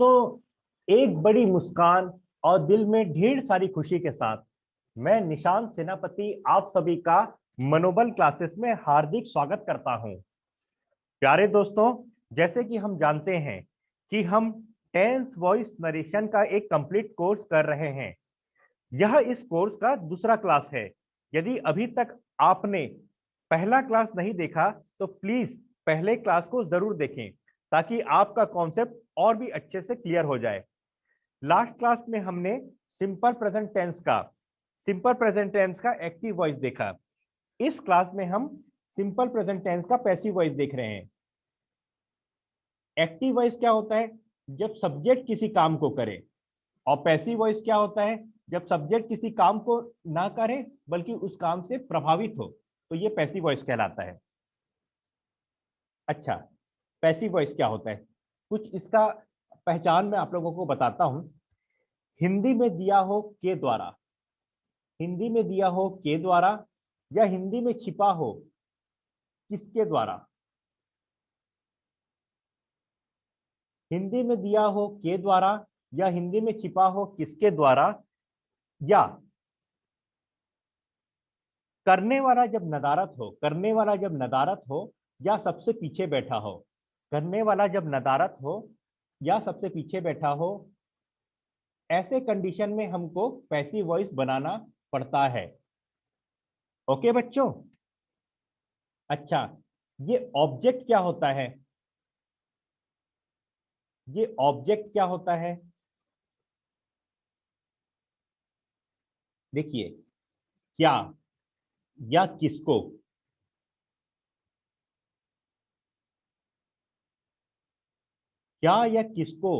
दोस्तों, एक बड़ी मुस्कान और दिल में ढेर सारी खुशी के साथ मैं निशांत सेनापति आप सभी का मनोबल क्लासेस में हार्दिक स्वागत करता हूं। प्यारे दोस्तों, जैसे कि हम जानते हैं कि हम टेंस वॉइस नरेशन का एक कंप्लीट कोर्स कर रहे हैं। यह इस कोर्स का दूसरा क्लास है। यदि अभी तक आपने पहला क्लास नहीं देखा तो प्लीज पहले क्लास को जरूर देखें ताकि आपका कॉन्सेप्ट और भी अच्छे से क्लियर हो जाए। लास्ट क्लास में हमने सिंपल प्रेजेंट टेंस का एक्टिव वॉइस देखा। इस क्लास में हम सिंपल प्रेजेंट टेंस का पैसिव वॉइस देख रहे हैं। एक्टिव वॉइस क्या होता है? जब सब्जेक्ट किसी काम को करे। और पैसिव वॉइस क्या होता है? जब सब्जेक्ट किसी काम को ना करे बल्कि उस काम से प्रभावित हो, तो ये पैसिव वॉइस कहलाता है। अच्छा, पैसिव वॉइस क्या होता है? कुछ इसका पहचान मैं आप लोगों को बताता हूं। हिंदी में दिया हो के द्वारा, हिंदी में दिया हो के द्वारा, या हिंदी में छिपा हो किसके द्वारा। हिंदी में दिया हो के द्वारा या हिंदी में छिपा हो किसके द्वारा, या करने वाला जब नदारत हो, करने वाला जब नदारत हो या सबसे पीछे बैठा हो। करने वाला जब नदारत हो या सबसे पीछे बैठा हो, ऐसे कंडीशन में हमको पैसिव वॉइस बनाना पड़ता है। ओके बच्चों। अच्छा, ये ऑब्जेक्ट क्या होता है? ये ऑब्जेक्ट क्या होता है? देखिए, क्या या किसको, क्या या किसको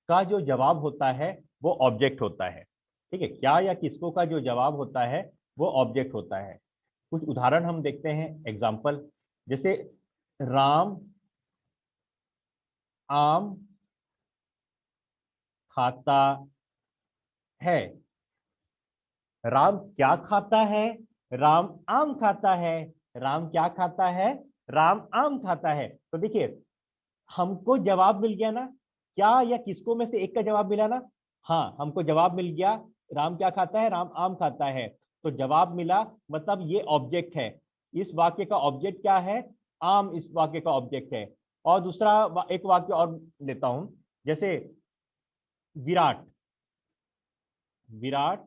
का जो जवाब होता है वो ऑब्जेक्ट होता है। ठीक है, क्या या किसको का जो जवाब होता है वो ऑब्जेक्ट होता है। कुछ उदाहरण हम देखते हैं, एग्जाम्पल। जैसे राम आम खाता है। राम क्या खाता है? राम आम खाता है। राम क्या खाता है? राम आम खाता है। तो देखिए, हमको जवाब मिल गया ना। क्या या किसको में से एक का जवाब मिला ना। हाँ, हमको जवाब मिल गया। राम क्या खाता है? राम आम खाता है। तो जवाब मिला, मतलब ये ऑब्जेक्ट है। इस वाक्य का ऑब्जेक्ट क्या है? आम इस वाक्य का ऑब्जेक्ट है। और दूसरा एक वाक्य और लेता हूं। जैसे विराट, विराट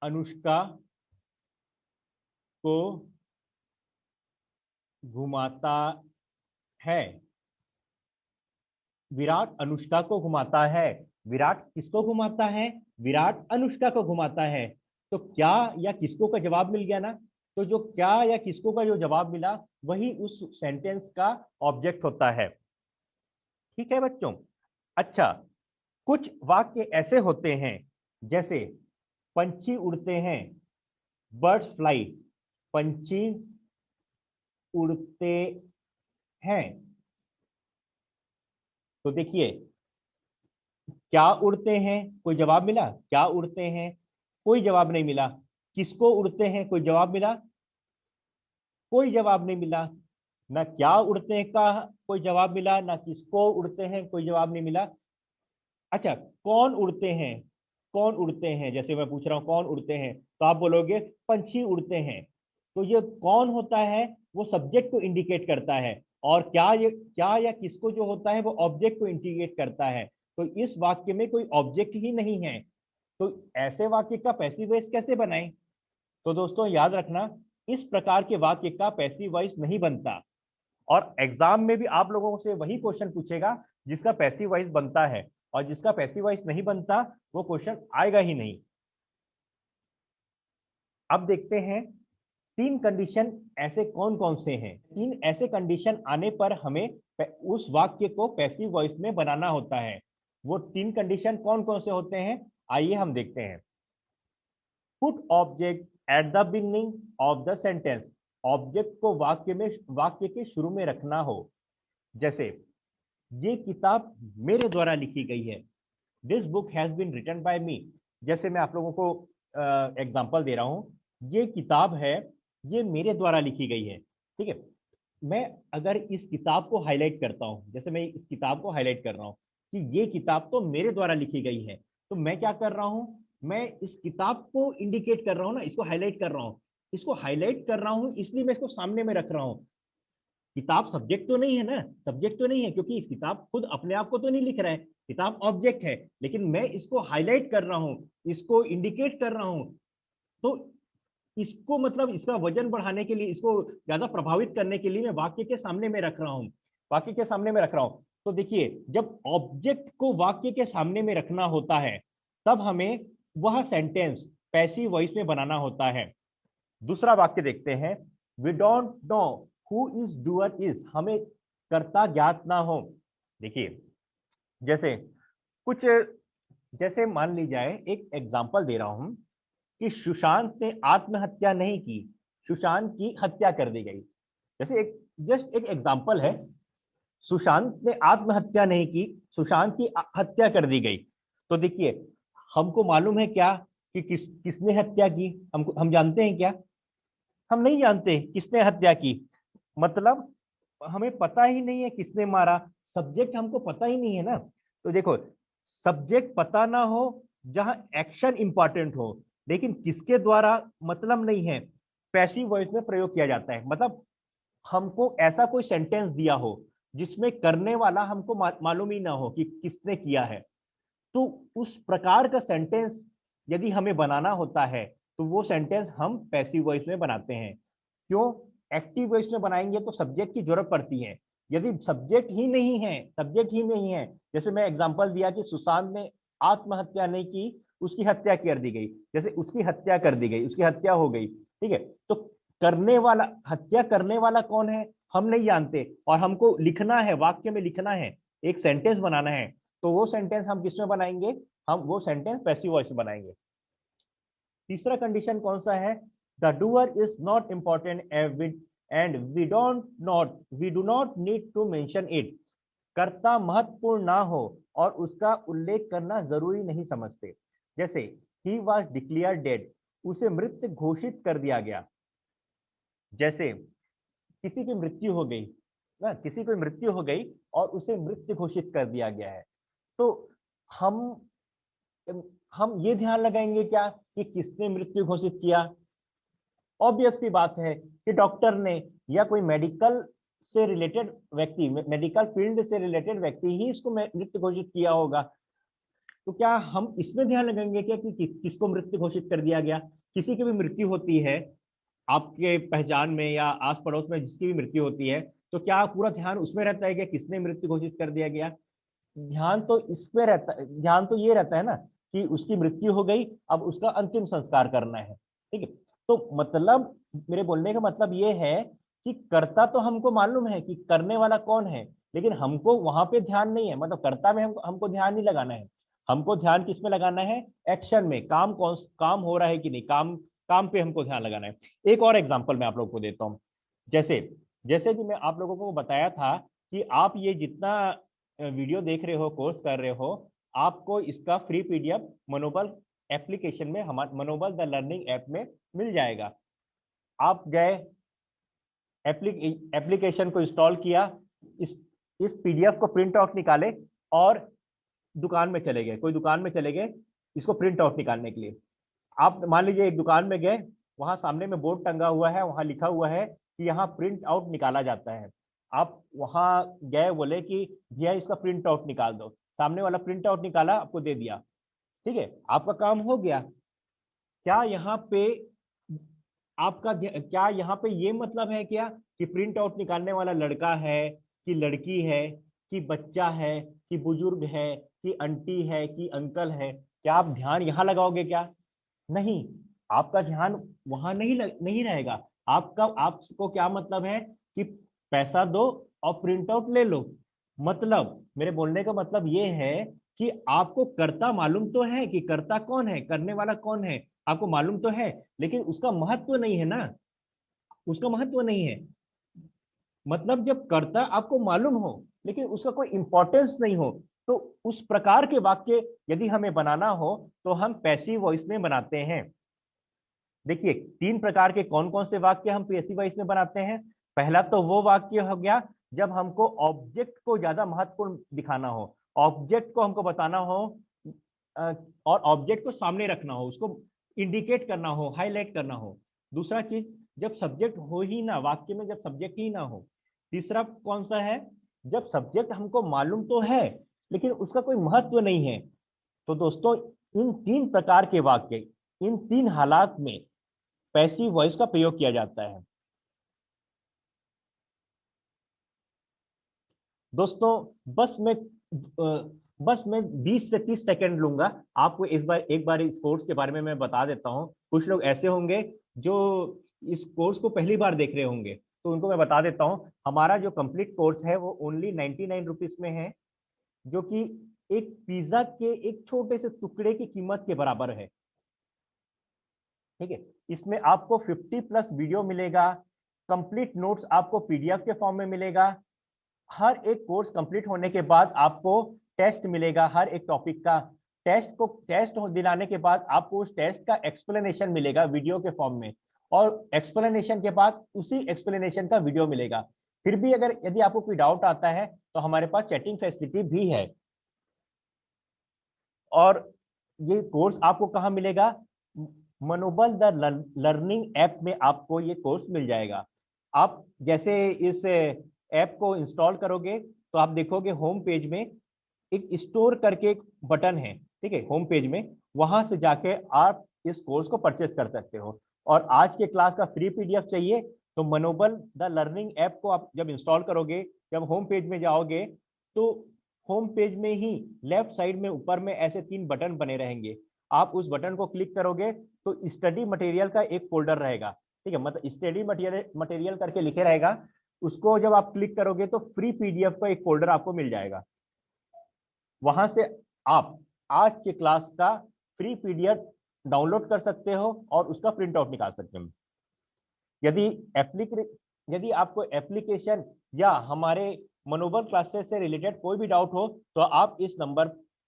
अनुष्का को घुमाता है। विराट अनुष्का को घुमाता है। विराट किसको घुमाता है? विराट अनुष्का को घुमाता है। तो क्या या किसको का जवाब मिल गया ना। तो जो क्या या किसको का जो जवाब मिला वही उस सेंटेंस का ऑब्जेक्ट होता है। ठीक है बच्चों। अच्छा, कुछ वाक्य ऐसे होते हैं जैसे पंछी उड़ते हैं, बर्ड्स फ्लाई। पंछी उड़ते हैं। तो देखिए, क्या उड़ते हैं, कोई जवाब मिला? क्या उड़ते हैं, कोई जवाब नहीं मिला। किसको उड़ते हैं, कोई जवाब मिला? कोई जवाब नहीं मिला। ना क्या उड़ते हैं का कोई जवाब मिला, ना किसको उड़ते हैं कोई जवाब नहीं मिला। अच्छा, कौन उड़ते हैं? कौन उड़ते हैं, जैसे मैं पूछ रहा हूं कौन उड़ते हैं, तो आप बोलोगे पंछी उड़ते हैं। तो ये कौन होता है वो सब्जेक्ट को इंडिकेट करता है, और क्या ये क्या या किसको जो होता है वो ऑब्जेक्ट को इंडिकेट करता है। तो इस वाक्य में कोई ऑब्जेक्ट ही नहीं है। तो ऐसे वाक्य का पैसिव वॉइस कैसे बनाएं? तो दोस्तों याद रखना, इस प्रकार के वाक्य का पैसिव वॉइस नहीं बनता। और एग्जाम में भी आप लोगों से वही क्वेश्चन पूछेगा जिसका पैसिव वॉइस बनता है, और जिसका पैसिव वॉइस नहीं बनता वो क्वेश्चन आएगा ही नहीं। अब देखते हैं तीन कंडीशन ऐसे कौन कौन से हैं। तीन ऐसे कंडीशन आने पर हमें उस वाक्य को पैसिव वॉइस में बनाना होता है। वो तीन कंडीशन कौन कौन से होते हैं, आइए हम देखते हैं। Put object at the beginning of the sentence. Object को वाक्य के शुरू में रखना हो। जैसे ये किताब मेरे द्वारा लिखी गई है। This book has been written by me. जैसे मैं आप लोगों को एग्जांपल दे रहा हूं, ये किताब है, ये मेरे द्वारा लिखी गई है। ठीक है। मैं अगर इस किताब को हाईलाइट करता हूं, जैसे मैं इस किताब को हाईलाइट कर रहा हूं कि ये किताब तो मेरे द्वारा लिखी गई है, तो मैं क्या कर रहा हूं, मैं इस किताब को इंडिकेट कर रहा हूं ना, इसको हाईलाइट कर रहा हूं। इसको हाईलाइट कर रहा हूं इसलिए मैं इसको सामने में रख रहा हूं। किताब सब्जेक्ट तो नहीं है ना, सब्जेक्ट तो नहीं है, क्योंकि इस किताब खुद अपने आप को तो नहीं लिख रहा है, किताब ऑब्जेक्ट है। लेकिन मैं इसको हाईलाइट कर रहा हूं, इसको इंडिकेट कर रहा हूं। तो इसको मतलब इसका वजन बढ़ाने के लिए, इसको ज्यादा प्रभावित करने के लिए मैं वाक्य के सामने में रख रहा हूं, वाक्य के सामने में रख रहा हूं। तो देखिए, जब ऑब्जेक्ट को वाक्य के सामने में रखना होता है, तब हमें वह सेंटेंस पैसिव वॉइस में बनाना होता है। दूसरा वाक्य देखते हैं, we don't know who is doer is, हमें कर्ता ज्ञात ना हो। देखिए, जैसे कुछ, जैसे मान ली जाए, एक एग्जांपल दे रहा हूं कि सुशांत ने आत्महत्या नहीं की, सुशांत की हत्या कर दी गई। जैसे एक, जस्ट एक एग्जांपल है, सुशांत ने आत्महत्या नहीं की, सुशांत की हत्या कर दी गई। तो देखिए, हमको मालूम है क्या कि किसने हत्या की, हम जानते हैं क्या? हम नहीं जानते किसने हत्या की। मतलब हमें पता ही नहीं है किसने मारा, सब्जेक्ट हमको पता ही नहीं है ना। तो देखो, सब्जेक्ट पता ना हो, जहां एक्शन इंपॉर्टेंट हो, लेकिन किसके द्वारा मतलब नहीं है, पैसिव वॉइस में प्रयोग किया जाता है। मतलब हमको ऐसा कोई सेंटेंस दिया हो जिसमें करने वाला हमको मालूम ही ना हो कि किसने किया है, तो उस प्रकार का सेंटेंस यदि हमें बनाना होता है, तो वो सेंटेंस हम पैसिव वॉइस में बनाते हैं। क्यों? एक्टिव वॉइस में बनाएंगे तो सब्जेक्ट की जरूरत पड़ती है। यदि सब्जेक्ट ही नहीं है, सब्जेक्ट ही नहीं है, जैसे मैं एग्जांपल दिया कि सुशांत ने आत्महत्या नहीं की, उसकी हत्या कर दी गई, जैसे उसकी हत्या कर दी गई, उसकी हत्या हो गई, ठीक है। तो करने वाला, हत्या करने वाला कौन है, हम नहीं जानते, और हमको लिखना है, वाक्य में लिखना है, एक सेंटेंस बनाना है। तो वो सेंटेंस हम किसमें बनाएंगे, हम वो सेंटेंस पैसिव वॉइस में बनाएंगे। तीसरा कंडीशन कौन सा है, the doer is not important and we do not need to mention it, कर्ता महत्वपूर्ण ना हो और उसका उल्लेख करना जरूरी नहीं समझते। जैसे ही वॉज डिक्लेयर डेड, उसे मृत घोषित कर दिया गया। जैसे किसी की मृत्यु हो गई ना, किसी की मृत्यु हो गई और उसे मृत घोषित कर दिया गया है, तो हम हम ये ध्यान लगाएंगे क्या कि किसने मृत्यु घोषित किया। ऑब्वियस सी बात है कि डॉक्टर ने, या कोई मेडिकल से रिलेटेड व्यक्ति, मेडिकल फील्ड से रिलेटेड व्यक्ति ही इसको मृत्यु घोषित किया होगा। तो क्या हम इसमें ध्यान लगाएंगे क्या कि किसको मृत्यु घोषित कर दिया गया। किसी की भी मृत्यु होती है, आपके पहचान में या आस पड़ोस में जिसकी भी मृत्यु होती है, तो क्या पूरा ध्यान उसमें रहता है कि किसने मृत्यु घोषित कर दिया गया। ध्यान तो इसमें रहता है, ध्यान तो ये रहता है ना कि उसकी मृत्यु हो गई, अब उसका अंतिम संस्कार करना है, ठीक है। तो मतलब, मेरे बोलने का मतलब ये है कि कर्ता तो हमको मालूम है कि करने वाला कौन है, लेकिन हमको वहां पे ध्यान नहीं है, मतलब कर्ता में हमको ध्यान नहीं लगाना है। हमको ध्यान किस में लगाना है, एक्शन में, काम कौन काम हो रहा है कि नहीं, काम काम पे हमको ध्यान लगाना है। एक और एग्जांपल मैं आप लोगों को देता हूँ। जैसे जैसे कि मैं आप लोगों को बताया था कि आप ये जितना वीडियो देख रहे हो, कोर्स कर रहे हो, आपको इसका फ्री पीडीएफ मनोबल एप्लीकेशन में, हमारे मनोबल द लर्निंग ऐप में मिल जाएगा। आप गए, एप्लीकेशन को इंस्टॉल किया, इस इस पीडीएफ को प्रिंट आउट निकाले और दुकान में चले गए, कोई दुकान में चले गए इसको प्रिंट आउट निकालने के लिए। आप मान लीजिए एक दुकान में गए, वहां सामने में बोर्ड टंगा हुआ है, वहां लिखा हुआ है कि यहाँ प्रिंट आउट निकाला जाता है। आप वहां गए, बोले कि भैया इसका प्रिंट आउट निकाल दो, सामने वाला प्रिंट आउट निकाला, आपको दे दिया, ठीक है, आपका काम हो गया। क्या यहाँ पे क्या यहाँ पे ये मतलब है क्या कि प्रिंट आउट निकालने वाला लड़का है कि लड़की है कि बच्चा है कि बुजुर्ग है कि आंटी है कि अंकल है? क्या आप ध्यान यहाँ लगाओगे क्या? नहीं, आपका ध्यान वहां नहीं रहेगा। आपको क्या मतलब है कि पैसा दो और प्रिंट आउट ले लो। मतलब मेरे बोलने का मतलब ये है कि आपको कर्ता मालूम तो है कि कर्ता कौन है, करने वाला कौन है, आपको मालूम तो है, लेकिन उसका महत्व नहीं है ना, उसका महत्व नहीं है। मतलब जब कर्ता आपको मालूम हो लेकिन उसका कोई इंपॉर्टेंस नहीं हो, तो उस प्रकार के वाक्य यदि हमें बनाना हो तो हम पैसिव वॉइस में बनाते हैं। देखिए, तीन प्रकार के कौन कौन से वाक्य हम पैसिव वॉइस में बनाते हैं। पहला तो वो वाक्य हो गया जब हमको ऑब्जेक्ट को ज्यादा महत्वपूर्ण दिखाना हो, ऑब्जेक्ट को हमको बताना हो, और ऑब्जेक्ट को सामने रखना हो, उसको इंडिकेट करना हो, हाईलाइट करना हो। दूसरा चीज, जब सब्जेक्ट हो ही ना वाक्य में, जब सब्जेक्ट ही ना हो। तीसरा कौन सा है, जब सब्जेक्ट हमको मालूम तो है लेकिन उसका कोई महत्व नहीं है। तो दोस्तों, इन तीन प्रकार के वाक्य, इन तीन हालात में पैसिव वॉइस का प्रयोग किया जाता है। दोस्तों, बस मैं 20 से 30 सेकंड लूंगा। आपको एक बार इस कोर्स के बारे में मैं बता देता हूँ। कुछ लोग ऐसे होंगे जो इस कोर्स को पहली बार देख रहे होंगे, तो उनको मैं बता देता हूँ। हमारा जो कंप्लीट कोर्स है वो ओनली 99 रुपीज में है, जो कि एक पिज्जा के एक छोटे से टुकड़े की कीमत के बराबर है। ठीक है, इसमें आपको 50+ वीडियो मिलेगा, कंप्लीट नोट्स आपको पीडीएफ के फॉर्म में मिलेगा। हर एक कोर्स कंप्लीट होने के बाद आपको टेस्ट मिलेगा, हर एक टॉपिक का टेस्ट दिलाने के बाद आपको उस टेस्ट का एक्सप्लेनेशन मिलेगा वीडियो के फॉर्म में, और एक्सप्लेनेशन के बाद उसी एक्सप्लेनेशन का वीडियो मिलेगा। फिर भी अगर यदि आपको कोई डाउट आता है तो हमारे पास चैटिंग फैसिलिटी भी है। और ये कोर्स आपको कहाँ मिलेगा, मनोबल द लर्निंग ऐप में आपको ये कोर्स मिल जाएगा। आप जैसे इस ऐप को इंस्टॉल करोगे तो आप देखोगे होम पेज में एक स्टोर करके एक बटन है। ठीक है, होम पेज में वहां से जाके आप इस कोर्स को परचेस कर सकते हो। और आज के क्लास का फ्री पीडीएफ चाहिए तो मनोबल द लर्निंग ऐप को आप जब इंस्टॉल करोगे, जब होम पेज में जाओगे, तो होम पेज में ही लेफ्ट साइड में ऊपर में ऐसे 3 बटन बने रहेंगे। आप उस बटन को क्लिक करोगे तो स्टडी मटेरियल का एक फोल्डर रहेगा। ठीक है, मतलब स्टडी मटेरियल करके लिखे रहेगा। उसको जब आप क्लिक करोगे तो फ्री पीडीएफ का एक फोल्डर आपको मिल जाएगा। वहां से आप आज के क्लास का फ्री पीडीएफ डाउनलोड कर सकते हो और उसका प्रिंट आउट निकाल सकते हो। यदि यदि आपको एप्लीकेशन या हमारे मनोबल क्लासेस से रिलेटेड कोई भी डाउट हो तो आप इस नंबर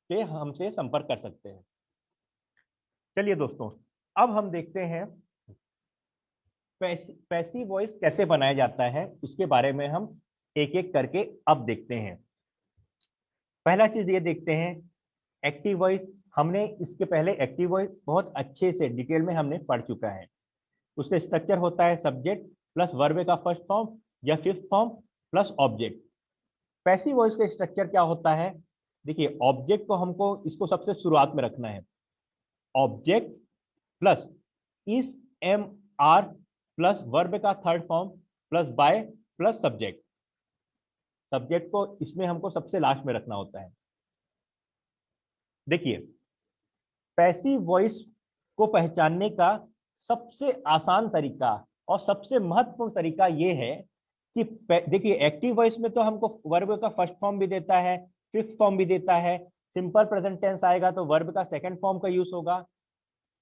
पे हमसे संपर्क कर सकते हैं। चलिए दोस्तों, अब हम देखते हैं पैसिव वॉइस कैसे बनाया जाता है, उसके बारे में हम एक एक करके अब देखते हैं। पहला चीज ये देखते हैं, एक्टिव वॉइस। हमने इसके पहले एक्टिव वॉइस बहुत अच्छे से डिटेल में हमने पढ़ चुका है। उसका स्ट्रक्चर होता है सब्जेक्ट प्लस वर्ब का फर्स्ट फॉर्म या fifth form plus object. Passive voice का स्ट्रक्चर क्या होता है, देखिए, ऑब्जेक्ट को हमको इसको सबसे शुरुआत में रखना है। ऑब्जेक्ट प्लस इस एम आर प्लस वर्ब का third form plus by plus subject. Subject को इसमें हमको सबसे लास्ट में रखना होता है। देखिए, पैसिव वॉइस को पहचानने का सबसे आसान तरीका और सबसे महत्वपूर्ण तरीका ये है कि देखिए, एक्टिव वॉइस में तो हमको वर्ब का फर्स्ट फॉर्म भी देता है, फिफ्थ फॉर्म भी देता है। सिंपल प्रेजेंट टेंस आएगा तो वर्ब का सेकंड फॉर्म का यूज होगा।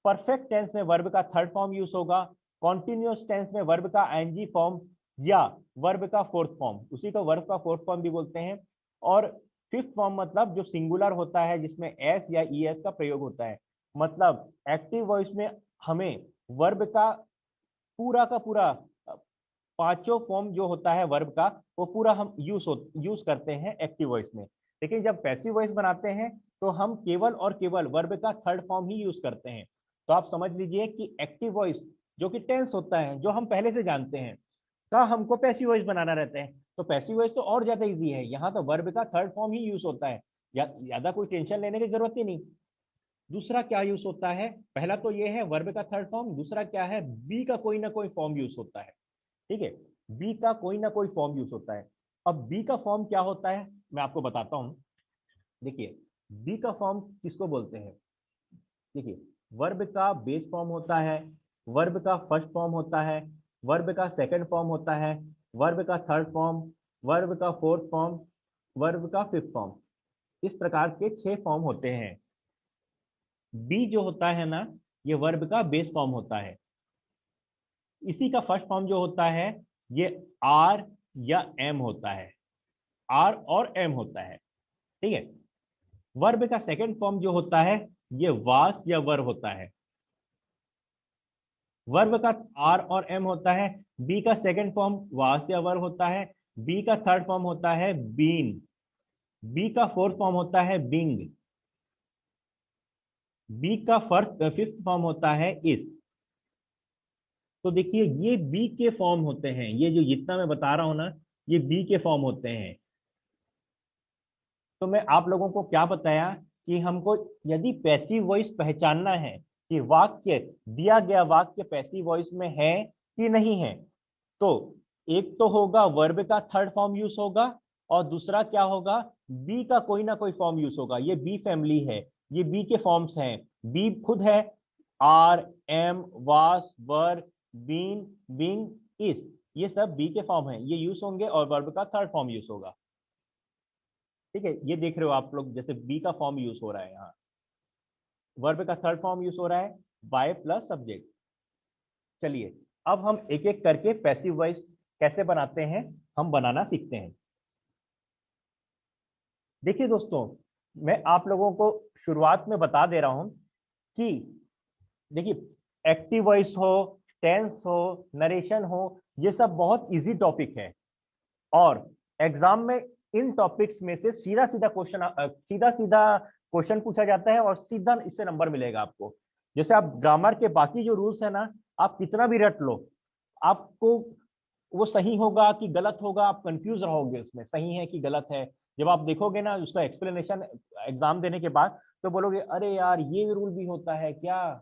परफेक्ट टेंस में वर्ब का थर्ड फॉर्म यूज होगा। कॉन्टिन्यूअस टेंस में वर्ब का आईएनजी फॉर्म या वर्ब का फोर्थ फॉर्म, उसी को वर्ब का फोर्थ फॉर्म भी बोलते हैं। और फिफ्थ फॉर्म मतलब जो सिंगुलर होता है, जिसमें एस या ईएस का प्रयोग होता है। मतलब एक्टिव वॉइस में हमें वर्ब का पूरा पांचों फॉर्म जो होता है वर्ब का, वो पूरा हम यूज करते हैं एक्टिव वॉइस में। लेकिन जब पैसिव वॉइस बनाते हैं तो हम केवल और केवल वर्ब का थर्ड फॉर्म ही यूज करते हैं। तो आप समझ लीजिए कि एक्टिव वॉइस जो कि टेंस होता है, जो हम पहले से जानते हैं, का हमको पैसिव वॉइस बनाना रहता है। तो पैसिव वॉइस तो और ज्यादा इजी है, यहाँ तो वर्ब का थर्ड फॉर्म ही यूज होता है, ज्यादा कोई टेंशन लेने की जरूरत ही नहीं। दूसरा क्या यूज होता है, पहला तो ये है वर्ब का थर्ड फॉर्म, दूसरा क्या है, बी का कोई ना कोई फॉर्म यूज होता है। ठीक है, बी का कोई ना कोई फॉर्म यूज होता है। अब बी का फॉर्म क्या होता है मैं आपको बताता हूं। देखिए, बी का फॉर्म किसको बोलते हैं, देखिए, वर्ब का बेस फॉर्म होता है, वर्ब का फर्स्ट फॉर्म होता है, वर्ब का सेकंड फॉर्म होता है, वर्ब का थर्ड फॉर्म, वर्ब का फोर्थ फॉर्म, वर्ब का फिफ्थ फॉर्म। इस प्रकार के 6 फॉर्म होते हैं। बी जो होता है ना, ये वर्ब का बेस फॉर्म होता है। इसी का फर्स्ट फॉर्म जो होता है ये आर या एम होता है, आर और एम होता है। ठीक है, वर्ब का सेकंड फॉर्म जो होता है ये वास या वर होता है। वर्ब का आर और एम होता है, बी का सेकंड फॉर्म वाज या वर होता है, बी का थर्ड फॉर्म होता है बीन, बी का फोर्थ फॉर्म होता है बिंग, बी का फिफ्थ फॉर्म होता है इस। तो देखिए ये बी के फॉर्म होते हैं, ये जो जितना मैं बता रहा हूं ना, ये बी के फॉर्म होते हैं। तो मैं आप लोगों को क्या बताया कि हमको यदि पैसिव वॉइस पहचानना है कि वाक्य, दिया गया वाक्य पैसिव वॉइस में है कि नहीं है, तो एक तो होगा वर्ब का थर्ड फॉर्म यूज होगा, और दूसरा क्या होगा, बी का कोई ना कोई फॉर्म यूज होगा। ये बी फैमिली है, ये बी के फॉर्म्स हैं, बी खुद है, आर एम वास वर बीन बिंग इस, ये सब बी के फॉर्म है, ये यूज होंगे और वर्ब का थर्ड फॉर्म यूज होगा। ठीक है, ये देख रहे हो आप लोग, जैसे बी का फॉर्म यूज हो रहा है यहाँ, वर्ब का थर्ड फॉर्म यूज हो रहा है बाय प्लस सब्जेक्ट। चलिए अब हम एक एक करके पैसिव वॉइस कैसे बनाते हैं, हम बनाना सीखते हैं। देखिए दोस्तों, मैं आप लोगों को शुरुआत में बता दे रहा हूं कि देखिए एक्टिव वॉइस हो, टेंस हो, नरेशन हो, ये सब बहुत इजी टॉपिक है, और एग्जाम में इन टॉपिक्स में से सीधा सीधा क्वेश्चन पूछा जाता है और सीधा इससे नंबर मिलेगा आपको। जैसे आप ग्रामर के बाकी जो रूल्स है ना, आप कितना भी रट लो, आपको वो सही होगा कि गलत होगा, आप कंफ्यूज रहोगे उसमें सही है कि गलत है। जब आप देखोगे ना उसका एक्सप्लेनेशन एग्जाम देने के बाद, तो बोलोगे अरे यार ये रूल भी होता है क्या,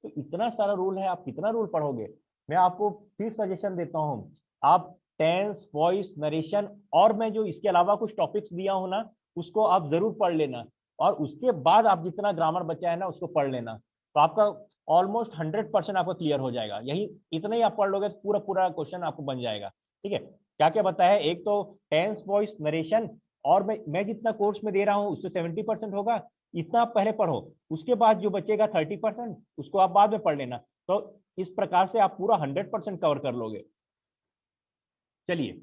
तो इतना सारा रूल है, आप कितना रूल पढ़ोगे। मैं आपको फिर सजेशन देता हूँ, आप टेंस वॉइस नरेशन और मैं जो इसके अलावा कुछ टॉपिक्स दिया हूं ना, उसको आप जरूर पढ़ लेना, और उसके बाद आप जितना ग्रामर बचा है ना उसको पढ़ लेना, तो आपका ऑलमोस्ट 100% आपका क्लियर हो जाएगा। यही इतना ही आप पढ़ लोगे तो पूरा पूरा क्वेश्चन आपको बन जाएगा। ठीक है, क्या क्या बताया, एक तो टेंस वॉइस नरेशन, और मैं जितना कोर्स में दे रहा हूँ उससे 70% होगा, इतना आप पहले पढ़ो, उसके बाद जो बचेगा 30% उसको आप बाद में पढ़ लेना। तो इस प्रकार से आप पूरा 100% कवर कर लोगे। चलिए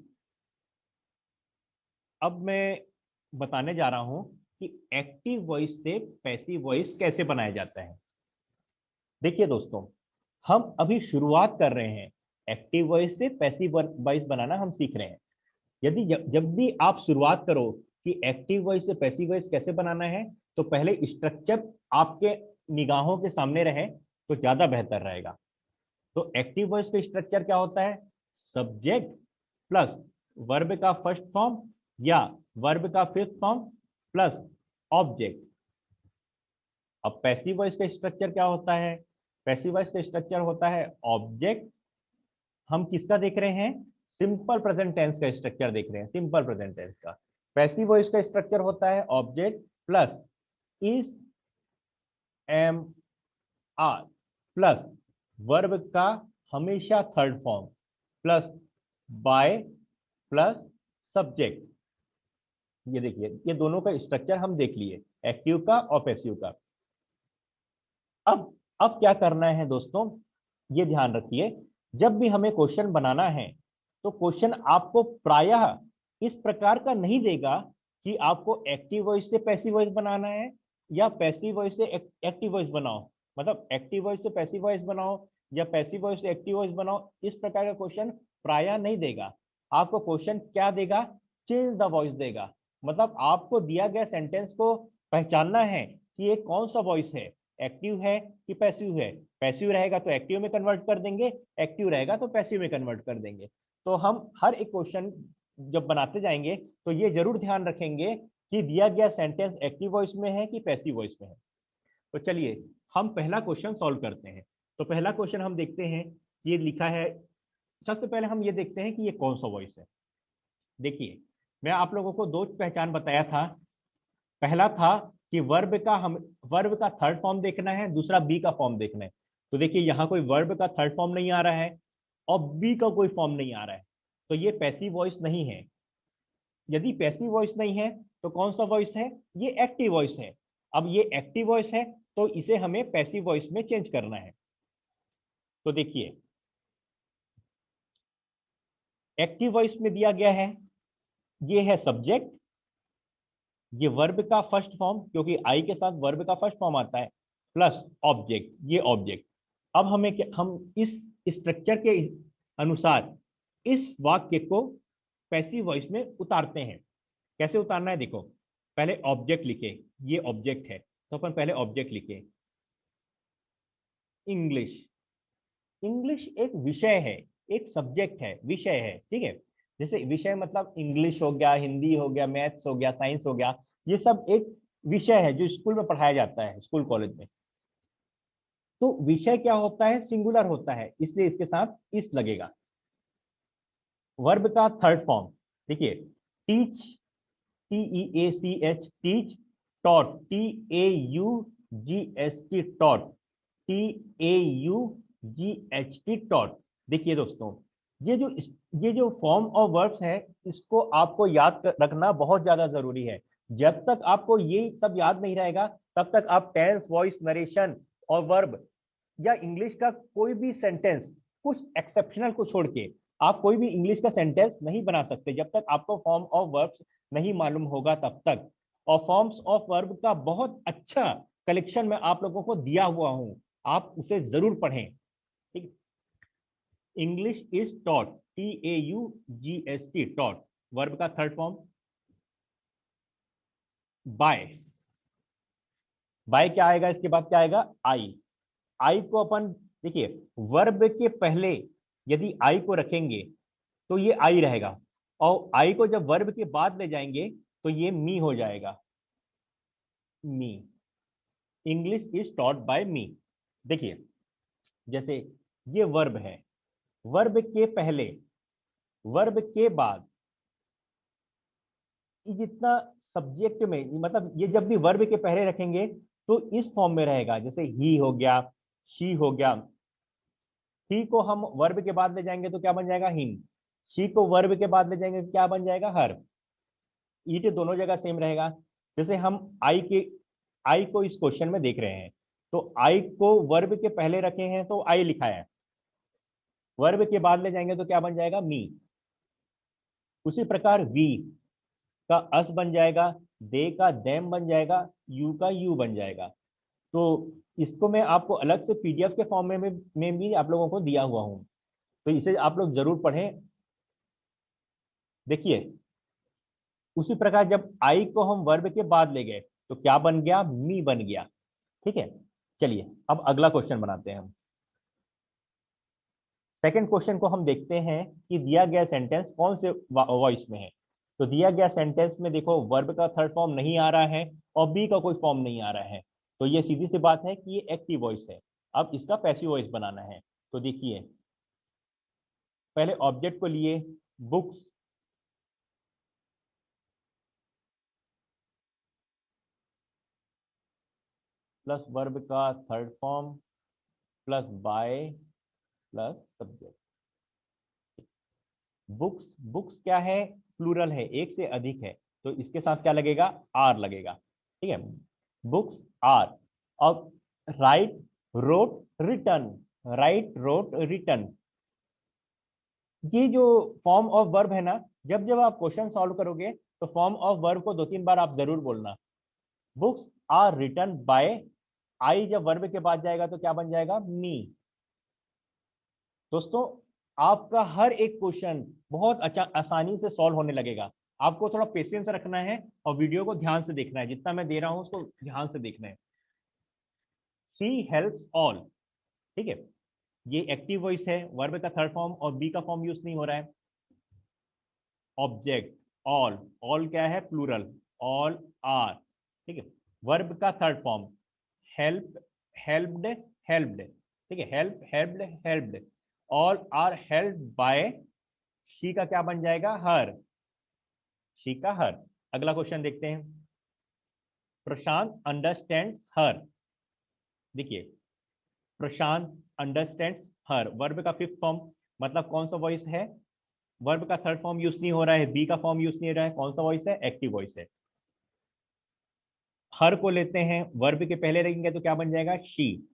अब मैं बताने जा रहा हूं कि एक्टिव वॉइस से पैसिव वॉइस कैसे बनाया जाता है। देखिए दोस्तों, हम अभी शुरुआत कर रहे हैं, एक्टिव वॉइस से पैसिव वॉइस बनाना हम सीख रहे हैं। यदि जब भी आप शुरुआत करो कि एक्टिव वॉइस से पैसिव वॉइस कैसे बनाना है, तो पहले स्ट्रक्चर आपके निगाहों के सामने रहे तो ज्यादा बेहतर रहेगा। तो एक्टिव वॉइस का स्ट्रक्चर क्या होता है, सब्जेक्ट प्लस वर्ब का फर्स्ट फॉर्म या वर्ब का फिफ्थ फॉर्म प्लस ऑब्जेक्ट। अब पैसिव वॉइस का स्ट्रक्चर क्या होता है, पैसिव वॉइस का स्ट्रक्चर होता है ऑब्जेक्ट, हम किसका देख रहे हैं, सिंपल प्रेजेंट टेंस का स्ट्रक्चर देख रहे हैं, सिंपल प्रेजेंट टेंस का। पैसिव वॉइस का स्ट्रक्चर होता है object plus is am are plus verb का हमेशा third form plus by plus subject. ये देखिए, ये दोनों का स्ट्रक्चर हम देख लिए, एक्टिव का और पैसिव का। अब क्या करना है दोस्तों, ये ध्यान रखिए, जब भी हमें क्वेश्चन बनाना है तो क्वेश्चन आपको प्रायः इस प्रकार का नहीं देगा कि आपको एक्टिव वॉइस से पैसिव वॉइस बनाना है या पैसिव वॉइस से एक्टिव वॉइस बनाओ, मतलब एक्टिव वॉइस से पैसिव वॉइस बनाओ या पैसिव वॉइस से एक्टिव वॉइस बनाओ, इस प्रकार का क्वेश्चन प्रायः नहीं देगा। आपको क्वेश्चन क्या देगा, चेंज द वॉइस देगा, मतलब आपको दिया गया सेंटेंस को पहचानना है कि ये कौन सा वॉइस है, एक्टिव है कि पैसिव है। पैसिव रहेगा तो एक्टिव में कन्वर्ट कर देंगे, एक्टिव रहेगा तो पैसिव में कन्वर्ट कर देंगे। तो हम हर एक क्वेश्चन जब बनाते जाएंगे तो ये जरूर ध्यान रखेंगे कि दिया गया सेंटेंस एक्टिव वॉइस में है कि पैसिव वॉइस में है। तो चलिए हम पहला क्वेश्चन सॉल्व करते हैं। तो पहला क्वेश्चन हम देखते हैं, ये लिखा है, सबसे पहले हम ये देखते हैं कि ये कौन सा वॉइस है। देखिए मैं आप लोगों को दो पहचान बताया था, पहला था कि वर्ब का थर्ड फॉर्म देखना है, दूसरा बी का फॉर्म देखना है। तो देखिए यहाँ कोई वर्ब का थर्ड फॉर्म नहीं आ रहा है और बी का कोई फॉर्म नहीं आ रहा है, तो ये पैसिव वॉइस नहीं है। यदि पैसिव वॉइस नहीं है तो कौन सा वॉइस है, ये एक्टिव वॉइस है। अब ये एक्टिव वॉइस है तो इसे हमें पैसिव वॉइस में चेंज करना है। तो देखिए एक्टिव वॉइस में दिया गया है, ये है सब्जेक्ट, ये वर्ब का फर्स्ट फॉर्म क्योंकि आई के साथ वर्ब का फर्स्ट फॉर्म आता है, प्लस ऑब्जेक्ट, ये ऑब्जेक्ट। अब हम इस स्ट्रक्चर के अनुसार इस वाक्य को पैसिव वॉइस में उतारते हैं। कैसे उतारना है देखो, पहले ऑब्जेक्ट लिखे, ये ऑब्जेक्ट है तो अपन पहले ऑब्जेक्ट लिखे इंग्लिश। इंग्लिश एक विषय है, एक सब्जेक्ट है, विषय है, ठीक है। जैसे विषय मतलब इंग्लिश हो गया, हिंदी हो गया, मैथ्स हो गया, साइंस हो गया, ये सब एक विषय है जो स्कूल में पढ़ाया जाता है, स्कूल कॉलेज में। तो विषय क्या होता है, सिंगुलर होता है, इसलिए इसके साथ इस लगेगा। वर्ब का थर्ड फॉर्म देखिए, teach, TEACH, teach, taught, TAUGST, taught, TAUGHT, taught. देखिए दोस्तों, ये जो ये जो फॉर्म ऑफ वर्ब्स है, इसको आपको याद रखना बहुत ज्यादा जरूरी है। जब तक आपको ये सब याद नहीं रहेगा, तब तक आप टेंस, वॉइस, नरेशन और वर्ब या इंग्लिश का कोई भी सेंटेंस, कुछ एक्सेप्शनल को छोड़ के आप कोई भी इंग्लिश का सेंटेंस नहीं बना सकते जब तक आपको फॉर्म ऑफ वर्ब्स नहीं मालूम होगा तब तक। और फॉर्म्स ऑफ वर्ब का बहुत अच्छा कलेक्शन मैं आप लोगों को दिया हुआ हूं, आप उसे जरूर पढ़ें, ठीक। English is taught, TAUGST, taught. Verb का थर्ड फॉर्म बाय। बाय क्या आएगा, इसके बाद क्या आएगा, आई। आई को अपन देखिए, वर्ब के पहले यदि आई को रखेंगे तो ये आई रहेगा, और आई को जब वर्ब के बाद ले जाएंगे तो ये मी हो जाएगा, मी। इंग्लिश इज टॉट बाय मी। देखिए, जैसे ये वर्ब है, वर्ब के पहले, वर्ब के बाद, ये जितना सब्जेक्ट में, मतलब ये जब भी वर्ब के पहले रखेंगे तो इस फॉर्म में रहेगा। जैसे ही हो गया, शी हो गया, ही को हम वर्ब के बाद ले जाएंगे तो क्या बन जाएगा, हिम। शी को वर्ब के बाद ले जाएंगे तो क्या बन जाएगा, हर। ईट दोनों जगह सेम रहेगा। जैसे हम आई को इस क्वेश्चन में देख रहे हैं, तो आई को वर्ब के पहले रखे हैं तो आई लिखा है, वर्ब के बाद ले जाएंगे तो क्या बन जाएगा, मी। उसी प्रकार वी का अस बन जाएगा, दे का देम बन जाएगा, यू का यू बन जाएगा। तो इसको मैं आपको अलग से PDF के फॉर्म में भी आप लोगों को दिया हुआ हूं, तो इसे आप लोग जरूर पढ़ें। देखिए, उसी प्रकार जब आई को हम वर्ब के बाद ले गए तो क्या बन गया, मी बन गया, ठीक है। चलिए अब अगला क्वेश्चन बनाते हैं हम। सेकंड क्वेश्चन को हम देखते हैं कि दिया गया सेंटेंस कौन से वॉइस में है। तो दिया गया सेंटेंस में देखो, वर्ब का थर्ड फॉर्म नहीं आ रहा है और बी का कोई फॉर्म नहीं आ रहा है, तो ये सीधी सी बात है कि ये एक्टिव वॉइस है। अब इसका पैसिव वॉइस बनाना है। तो देखिए, पहले ऑब्जेक्ट को लिए, बुक्स, प्लस वर्ब का third form, plus by, plus subject. Books, books क्या है, प्लूरल है, एक से अधिक है, तो इसके साथ क्या लगेगा, आर लगेगा, ठीक है। Books are. अब write, wrote, written, write, wrote, written, ये जो फॉर्म ऑफ वर्ब है ना, जब जब आप क्वेश्चन सॉल्व करोगे तो फॉर्म ऑफ वर्ब को 2-3 बार आप जरूर बोलना। बुक्स आर रिटर्न बाय, आई जब वर्ब के बाद जाएगा तो क्या बन जाएगा, मी। दोस्तों, आपका हर एक क्वेश्चन बहुत अच्छा आसानी से सॉल्व होने लगेगा। आपको थोड़ा पेशेंस रखना है और वीडियो को ध्यान से देखना है, जितना मैं दे रहा हूं उसको ध्यान से देखना है। शी हेल्प्स ऑल, ठीक है, ये एक्टिव वॉइस है, वर्ब का थर्ड फॉर्म और बी का फॉर्म यूज नहीं हो रहा है। ऑब्जेक्ट ऑल, ऑल क्या है, प्लूरल, ऑल आर, ठीक है। वर्ब का third form help, helped, helped, ठीक है, help, helped, helped. All are help by, she का क्या बन जाएगा, हर, शी का हर। अगला क्वेश्चन देखते हैं। प्रशांत अंडरस्टैंड हर। देखिए, प्रशांत अंडरस्टैंड्स हर, वर्ब का फिफ्थ फॉर्म, मतलब कौन सा वॉइस है, वर्ब का थर्ड फॉर्म यूज नहीं हो रहा है, बी का फॉर्म यूज नहीं हो रहा है, कौन सा वॉइस है, एक्टिव वॉइस है। हर को लेते हैं, वर्ब के पहले रहेंगे तो क्या बन जाएगा, शी,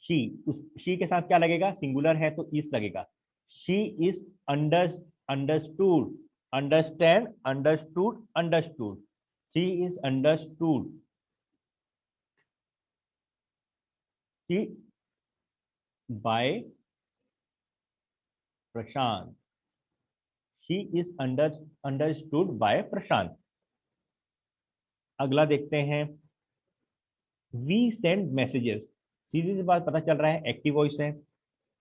शी। उस शी के साथ क्या लगेगा, सिंगुलर है तो इस लगेगा। She is understood, understand, understood, understood, she is understood, she by Prashant, she is understood by Prashant. अगला देखते हैं, वी सेंड मैसेजेस, सीधी सी बात पता चल रहा है एक्टिव वॉइस है।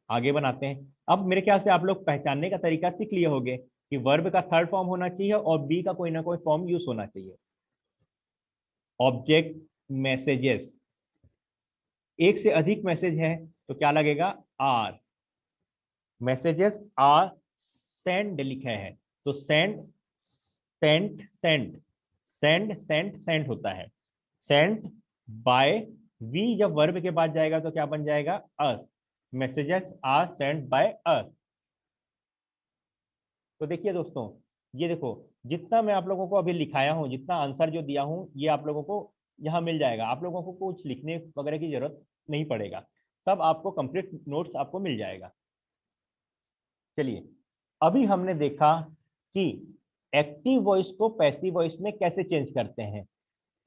आगे बनाते हैं। अब मेरे ख्याल से आप लोग पहचानने का तरीका सीख लिए होंगे कि वर्ब का थर्ड फॉर्म होना चाहिए और बी का कोई ना कोई फॉर्म यूज होना चाहिए। ऑब्जेक्ट मैसेजेस, एक से अधिक मैसेज है तो क्या लगेगा, आर। मैसेजेस आर सेंड लिखा है तो send, send send send send होता है। सेंड बाय, वी जब वर्ब के बाद जाएगा तो क्या बन जाएगा, us. Messages are send by us. तो देखिए दोस्तों, ये देखो, जितना मैं आप लोगों को अभी लिखाया हूं, जितना आंसर जो दिया हूं, ये आप लोगों को यहाँ मिल जाएगा। आप लोगों को कुछ लिखने वगैरह की जरूरत नहीं पड़ेगा, सब आपको कंप्लीट नोट्स आपको मिल जाएगा। चलिए, अभी हमने देखा कि एक्टिव वॉइस को पैसिव वॉइस में कैसे चेंज करते हैं।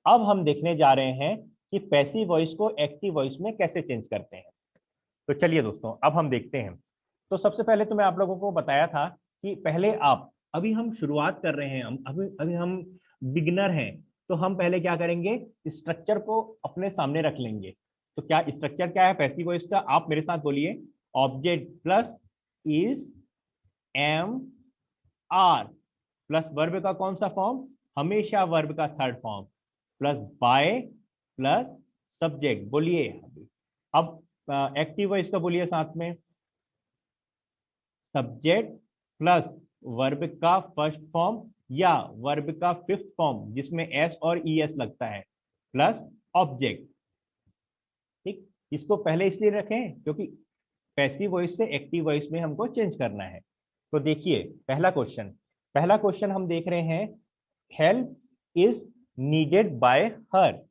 अब हम देखने जा रहे हैं कि पैसिव वॉइस को एक्टिव वॉइस में कैसे चेंज करते हैं। तो चलिए दोस्तों, अब हम देखते हैं। तो सबसे पहले तो मैं आप लोगों को बताया था कि पहले आप, अभी हम शुरुआत कर रहे हैं, हम अभी अभी हम बिगिनर हैं, तो हम पहले क्या करेंगे, स्ट्रक्चर को अपने सामने रख लेंगे। तो क्या स्ट्रक्चर क्या है पैसिव वॉइस का, आप मेरे साथ बोलिए, object plus is am are plus verb का कौन सा फॉर्म, हमेशा वर्ब का third form, plus by plus subject. बोलिए अब एक्टिव वॉइस का बोलिए साथ में, सब्जेक्ट प्लस वर्ब का फर्स्ट फॉर्म या वर्ब का फिफ्थ फॉर्म जिसमें एस और ई एस लगता है, प्लस ऑब्जेक्ट। ठीक, इसको पहले इसलिए रखें क्योंकि पैसिव वॉइस से एक्टिव वॉइस में हमको चेंज करना है। तो देखिए, पहला क्वेश्चन हम देख रहे हैं, help is needed bye her.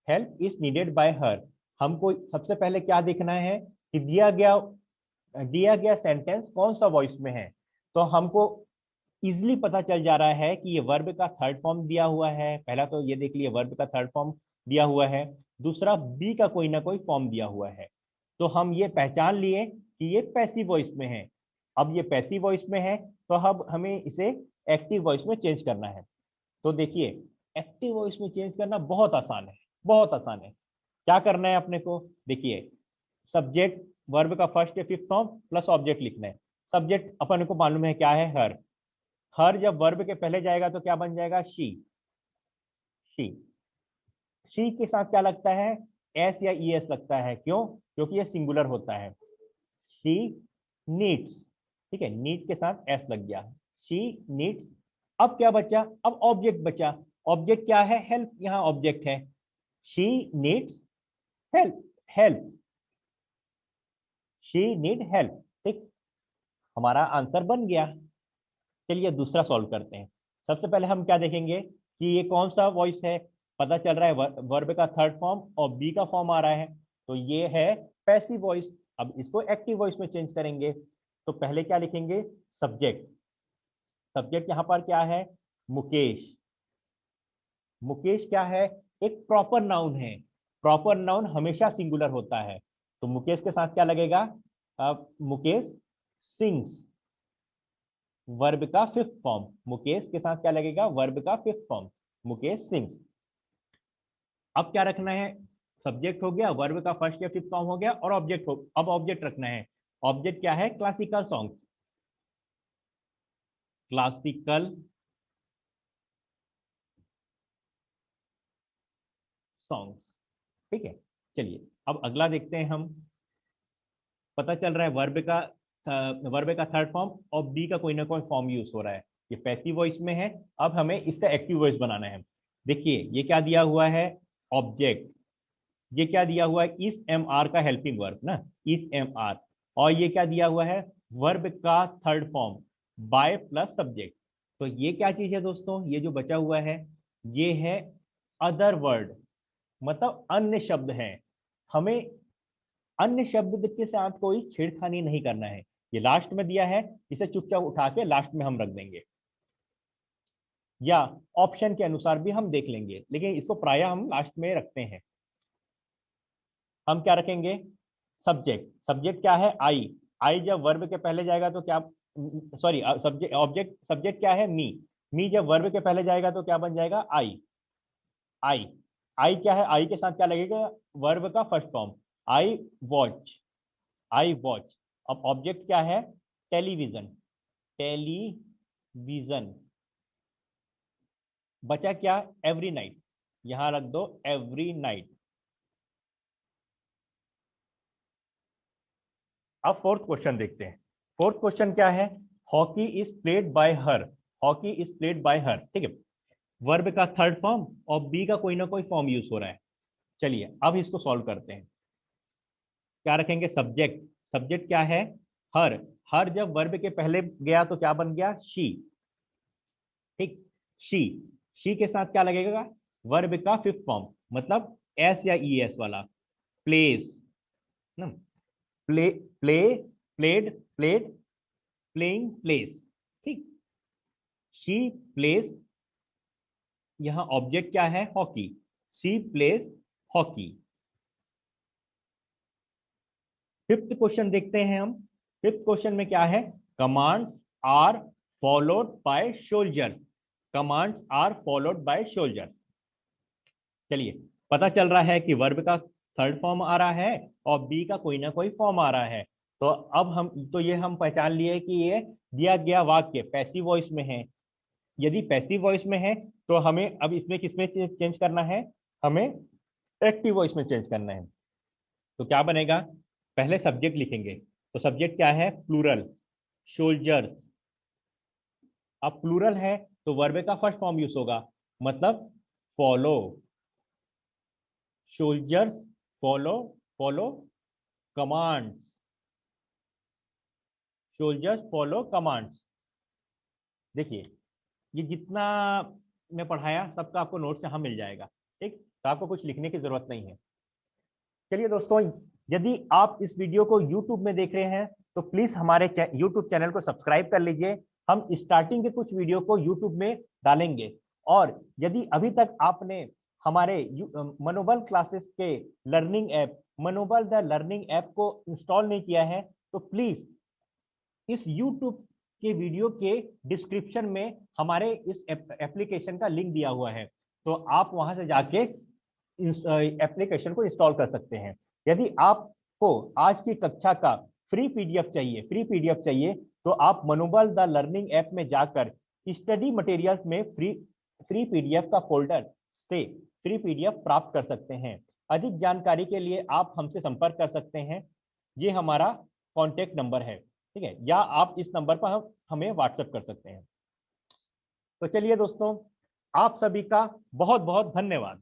Help is needed bye हर। हमको सबसे पहले क्या देखना है कि दिया गया सेंटेंस कौन सा वॉइस में है। तो हमको इजिली पता चल जा रहा है कि ये वर्ब का थर्ड फॉर्म दिया हुआ है। पहला तो ये देख लिए, वर्ब का थर्ड फॉर्म दिया हुआ है। दूसरा, बी का कोई ना कोई फॉर्म दिया हुआ है। तो हम ये पहचान लिए कि ये पैसिव वॉइस में है। अब ये पैसिव वॉइस में है तो अब हमें इसे एक्टिव वॉइस में चेंज करना है। तो देखिए, एक्टिव वॉइस में चेंज करना बहुत आसान है, बहुत आसान है। क्या करना है अपने को, देखिए, सब्जेक्ट वर्ब का फर्स्ट या फिफ्थ फॉर्म प्लस ऑब्जेक्ट लिखना है। सब्जेक्ट अपन को मालूम है क्या है, हर। हर जब वर्ब के पहले जाएगा तो क्या बन जाएगा, शी। शी शी के साथ क्या लगता है, एस या ई एस लगता है। क्यों, क्योंकि ये सिंगुलर होता है। शी नीड्स, ठीक है, नीड के साथ एस लग गया, शी नीड्स। अब क्या बचा, अब ऑब्जेक्ट बचा। ऑब्जेक्ट क्या है, हेल्प, यहाँ ऑब्जेक्ट है। She needs help, help, she need help. ठीक, हमारा आंसर बन गया। चलिए दूसरा सॉल्व करते हैं। सबसे पहले हम क्या देखेंगे कि ये कौन सा वॉइस है। पता चल रहा है वर्ब का थर्ड फॉर्म और बी का फॉर्म आ रहा है, तो ये है पैसिव वॉइस। अब इसको एक्टिव वॉइस में चेंज करेंगे। तो पहले क्या लिखेंगे, सब्जेक्ट। सब्जेक्ट यहाँ पर क्या है, मुकेश। मुकेश क्या है, एक प्रॉपर नाउन है। प्रॉपर नाउन हमेशा सिंगुलर होता है। तो मुकेश के साथ क्या लगेगा, अब मुकेश सिंग्स, वर्ब का फिफ्थ फॉर्म। मुकेश के साथ क्या लगेगा, वर्ब का फिफ्थ फॉर्म, मुकेश सिंग्स। अब क्या रखना है, सब्जेक्ट हो गया, वर्ब का फर्स्ट या फिफ्थ फॉर्म हो गया, और ऑब्जेक्ट हो, अब ऑब्जेक्ट रखना है। ऑब्जेक्ट क्या है, क्लासिकल सॉन्ग्स, क्लासिकल सॉन्ग्स। ठीक है, चलिए अब अगला देखते हैं हम। पता चल रहा है वर्ब का थर्ड फॉर्म और बी का कोई ना कोई फॉर्म यूज हो रहा है। ये पैसिव वॉइस में है। अब हमें इसका एक्टिव वॉइस बनाना है। देखिए ये क्या दिया हुआ है, ऑब्जेक्ट। ये क्या दिया हुआ है, इस एम आर का हेल्पिंग वर्ब ना, इस एम आर। और ये क्या दिया हुआ है, वर्ब का third form, by plus subject. तो ये क्या चीज है दोस्तों, ये जो बचा हुआ है ये है अदर वर्ड, मतलब अन्य शब्द है। हमें अन्य शब्द के साथ कोई छेड़खानी नहीं करना है। ये लास्ट में दिया है, इसे चुपचाप उठा के लास्ट में हम रख देंगे, या ऑप्शन के अनुसार भी हम देख लेंगे, लेकिन इसको प्रायः हम लास्ट में रखते हैं। हम क्या रखेंगे, सब्जेक्ट, सब्जेक्ट क्या है? आई। आई जब वर्ब के पहले जाएगा तो क्या, सॉरी सब्जेक्ट, ऑब्जेक्ट सब्जेक्ट क्या है? मी। मी जब वर्ब के पहले जाएगा तो क्या बन जाएगा? आई। आई। आई क्या है? आई के साथ क्या लगेगा? वर्ब का first form. I watch. I watch. अब ऑब्जेक्ट क्या है? टेलीविजन। टेलीविजन। बचा क्या? Every night. यहां रख दो एवरी नाइट। अब फोर्थ क्वेश्चन देखते हैं। फोर्थ क्वेश्चन क्या है? Hockey is played by her. Hockey is played by हर, ठीक है। वर्ब का थर्ड फॉर्म और बी का कोई ना कोई फॉर्म यूज हो रहा है। चलिए अब इसको सॉल्व करते हैं। क्या रखेंगे? सब्जेक्ट। सब्जेक्ट क्या है? हर। हर जब वर्ब के पहले गया तो क्या बन गया? शी। ठीक। शी। शी के साथ क्या लगेगा? वर्ब का फिफ्थ फॉर्म, मतलब एस या ई एस वाला। प्लेस ना। Play, play, played, played, playing, plays. ठीक। She plays. यहां ऑब्जेक्ट क्या है? Hockey. She plays hockey. Fifth question देखते हैं हम। फिफ्थ क्वेश्चन में क्या है? Commands are followed by soldier. Commands are followed by soldier. चलिए, पता चल रहा है कि वर्ब का थर्ड फॉर्म आ रहा है और बी का कोई ना कोई फॉर्म आ रहा है। तो अब हम तो ये हम पहचान लिए कि ये दिया गया वाक्य पैसिव वॉइस में है। यदि पैसिव वॉइस में है तो हमें अब इसमें किसमें चेंज करना है? हमें एक्टिव वॉइस में चेंज करना है। तो क्या बनेगा? पहले सब्जेक्ट लिखेंगे। तो सब्जेक्ट क्या है? Plural, soldiers. अब प्लूरल है तो वर्ब का फर्स्ट फॉर्म यूज होगा, मतलब follow. Soldiers follow, follow commands. Soldiers follow commands. देखिए, ये जितना मैं पढ़ाया सबका आपको नोट्स यहाँ मिल जाएगा। ठीक, तो आपको कुछ लिखने की जरूरत नहीं है। चलिए दोस्तों, यदि आप इस वीडियो को YouTube में देख रहे हैं तो प्लीज हमारे YouTube चैनल को सब्सक्राइब कर लीजिए। हम स्टार्टिंग के कुछ वीडियो को YouTube में डालेंगे। और यदि अभी तक आपने हमारे मनोबल क्लासेस के लर्निंग ऐप, मनोबल द लर्निंग ऐप को इंस्टॉल नहीं किया है तो प्लीज इस YouTube के वीडियो के डिस्क्रिप्शन में हमारे इस एप्लीकेशन का लिंक दिया हुआ है। तो आप वहां से जाके एप्लीकेशन को इंस्टॉल कर सकते हैं। यदि आपको आज की कक्षा का फ्री पीडीएफ चाहिए, तो आप मनोबल द लर्निंग ऐप में जाकर स्टडी मटेरियल्स में फ्री पीडीएफ का फोल्डर से फ्री पीडीएफ प्राप्त कर सकते हैं। अधिक जानकारी के लिए आप हमसे संपर्क कर सकते हैं। ये हमारा कॉन्टेक्ट नंबर है, ठीक है, या आप इस नंबर पर हमें व्हाट्सएप कर सकते हैं। तो चलिए दोस्तों, आप सभी का बहुत बहुत धन्यवाद।